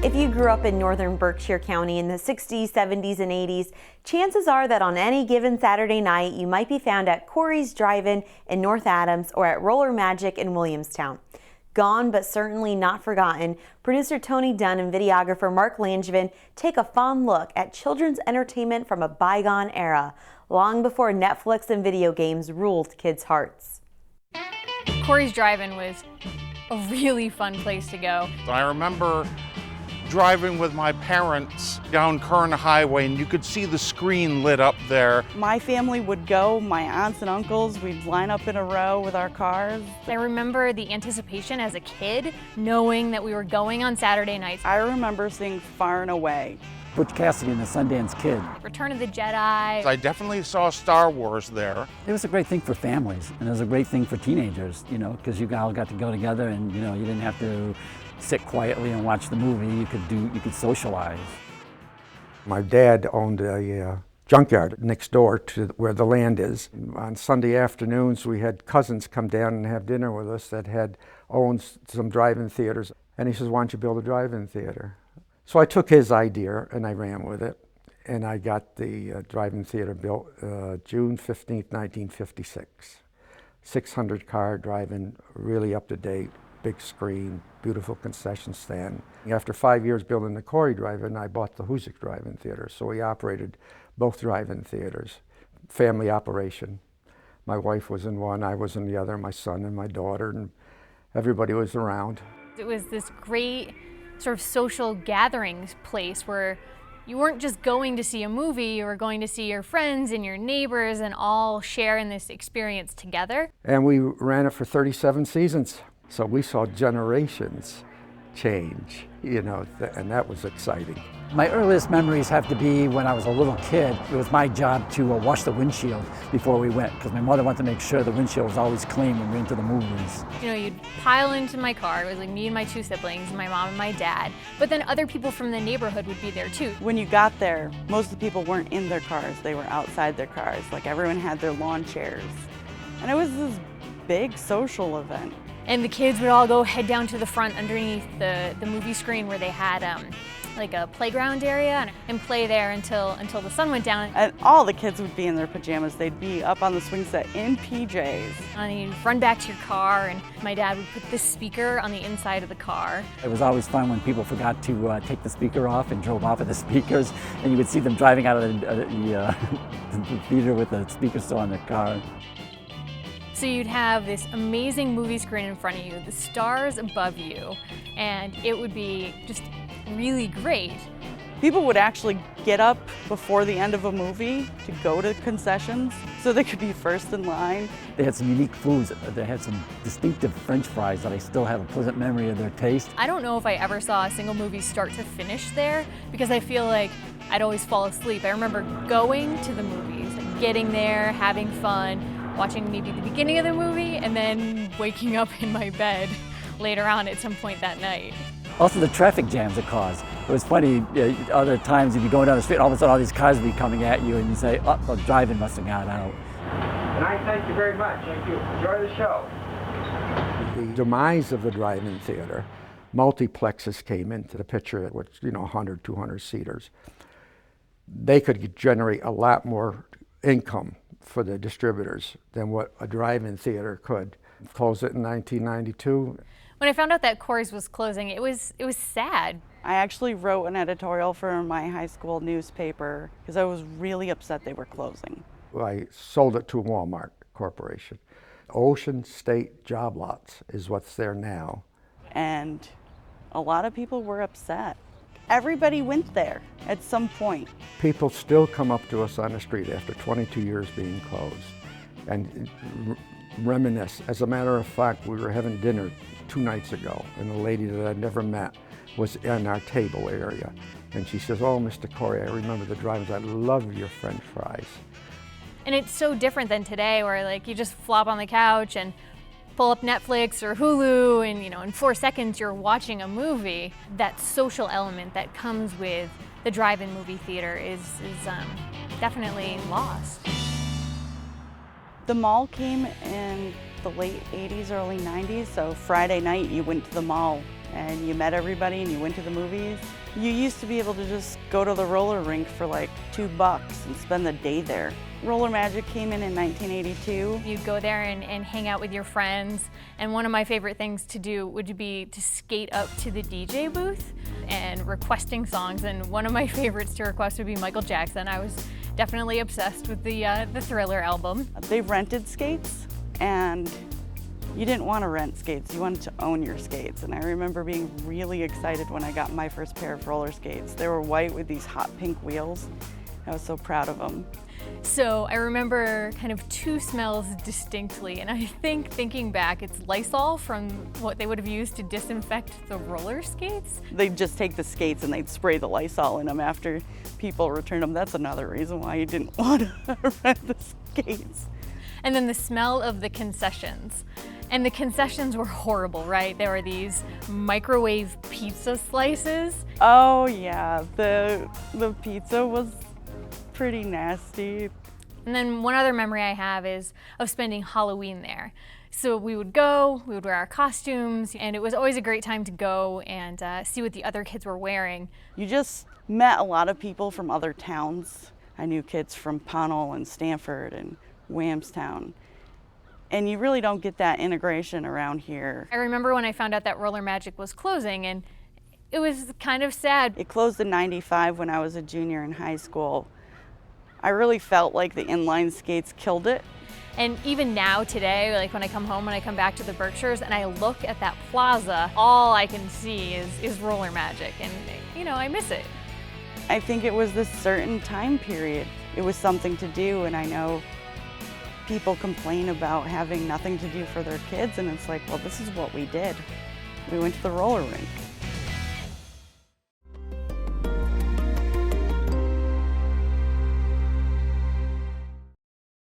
If you grew up in Northern Berkshire County in the 60s, 70s, and 80s, chances are that on any given Saturday night, you might be found at Coury's Drive-In in North Adams or at Roller Magic in Williamstown. Gone but certainly not forgotten, producer Tony Dunne and videographer Mark Langevin take a fond look at children's entertainment from a bygone era, long before Netflix and video games ruled kids' hearts. Coury's Drive-In was a really fun place to go. I remember driving with my parents down Kern Highway, and you could see the screen lit up there. My family would go, my aunts and uncles, we'd line up in a row with our cars. I remember the anticipation as a kid, knowing that we were going on Saturday nights. I remember seeing Far and Away. Butch Cassidy and the Sundance Kid. Return of the Jedi. I definitely saw Star Wars there. It was a great thing for families, and it was a great thing for teenagers, because you all got to go together, and you didn't have to sit quietly and watch the movie. You could socialize. My dad owned a junkyard next door to where the land is. On Sunday afternoons, we had cousins come down and have dinner with us that had owned some drive-in theaters. And he says, "Why don't you build a drive-in theater?" So I took his idea and I ran with it. And I got the drive-in theater built June 15th, 1956. 600-car drive-in, really up to date, big screen, beautiful concession stand. After 5 years building the Coury Drive-In, I bought the Hoosick Drive-In Theater. So we operated both drive-in theaters, family operation. My wife was in one, I was in the other, my son and my daughter, and everybody was around. It was this great sort of social gatherings place where you weren't just going to see a movie, you were going to see your friends and your neighbors and all share in this experience together. And we ran it for 37 seasons. So we saw generations change, and that was exciting. My earliest memories have to be when I was a little kid. It was my job to wash the windshield before we went, because my mother wanted to make sure the windshield was always clean when we went to the movies. You'd pile into my car. It was like me and my two siblings, my mom and my dad. But then other people from the neighborhood would be there too. When you got there, most of the people weren't in their cars, they were outside their cars. Like everyone had their lawn chairs. And it was this big social event. And the kids would all go head down to the front underneath the movie screen where they had like a playground area and play there until the sun went down. And all the kids would be in their pajamas. They'd be up on the swing set in PJs. And you'd run back to your car, and my dad would put this speaker on the inside of the car. It was always fun when people forgot to take the speaker off and drove off with the speakers, and you would see them driving out of the theater with the speaker still on their car. So you'd have this amazing movie screen in front of you, the stars above you, and it would be just really great. People would actually get up before the end of a movie to go to concessions so they could be first in line. They had some unique foods. They had some distinctive French fries that I still have a pleasant memory of their taste. I don't know if I ever saw a single movie start to finish there, because I feel like I'd always fall asleep. I remember going to the movies, like getting there, having fun, watching maybe the beginning of the movie, and then waking up in my bed later on at some point that night. Also the traffic jams it caused. It was funny, other times you'd be going down the street, all of a sudden all these cars would be coming at you, and you say, "Oh, the drive-in must have got out." And I thank you very much. Thank you. Enjoy the show. The demise of the drive-in theater, multiplexes came into the picture, which, 100, 200 seaters. They could generate a lot more income for the distributors than what a drive-in theater could. Closed it in 1992. When I found out that Coury's was closing, it was sad. I actually wrote an editorial for my high school newspaper because I was really upset they were closing. I sold it to Walmart Corporation. Ocean State Job Lots is what's there now. And a lot of people were upset. Everybody went there at some point. People still come up to us on the street after 22 years being closed and reminisce. As a matter of fact, we were having dinner 2 nights ago, and a lady that I'd never met was in our table area. And she says, "Oh, Mr. Coury, I remember the drive-ins. I love your French fries." And it's so different than today, where like you just flop on the couch and pull up Netflix or Hulu, and in 4 seconds you're watching a movie. That social element that comes with the drive-in movie theater is definitely lost. The mall came in the late 80s, early 90s, so Friday night you went to the mall and you met everybody and you went to the movies. You used to be able to just go to the roller rink for like $2 and spend the day there. Roller Magic came in 1982. You'd go there and hang out with your friends, and one of my favorite things to do would be to skate up to the DJ booth and requesting songs, and one of my favorites to request would be Michael Jackson. I was definitely obsessed with the Thriller album. They rented skates, and you didn't want to rent skates, you wanted to own your skates. And I remember being really excited when I got my first pair of roller skates. They were white with these hot pink wheels. I was so proud of them. So I remember kind of two smells distinctly, and I think thinking back, it's Lysol from what they would have used to disinfect the roller skates. They'd just take the skates and they'd spray the Lysol in them after people returned them. That's another reason why you didn't want to rent the skates. And then the smell of the concessions. And the concessions were horrible, right? There were these microwave pizza slices. Oh yeah, the pizza was pretty nasty. And then one other memory I have is of spending Halloween there. So we would go, we would wear our costumes, and it was always a great time to go and see what the other kids were wearing. You just met a lot of people from other towns. I knew kids from Pownell and Stamford and Williamstown. And you really don't get that integration around here. I remember when I found out that Roller Magic was closing, and it was kind of sad. It closed in '95 when I was a junior in high school. I really felt like the inline skates killed it. And even now today, like when I come home, when I come back to the Berkshires and I look at that plaza, all I can see is Roller Magic, and you know, I miss it. I think it was this certain time period. It was something to do, and I know people complain about having nothing to do for their kids, and it's like, well, this is what we did. We went to the roller rink.